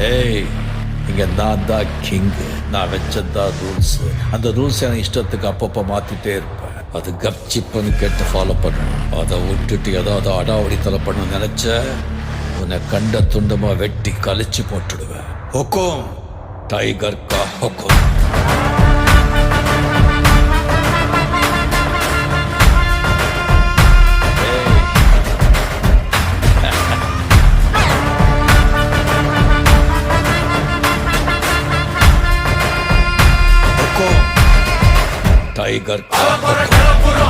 ஏய், இங்க நான் தான் கிங்கு. நான் வச்சதான் ரூல்ஸ். அந்த ரூல்ஸ் எனக்கு இஷ்டத்துக்கு அப்பப்போ மாத்திட்டே இருப்பேன். அது கப்சிப்புன்னு கேட்டு ஃபாலோ பண்ணணும். அதை விட்டுட்டு ஏதாவது அடாவடித்தலை பண்ண நினைச்ச உன்னை கண்ட துண்டமா வெட்டி கழிச்சு போட்டுடுவேன். ஹுக்கும், டைகர் கா ஹுக்கும். டைகர் கா ஹுக்கும்.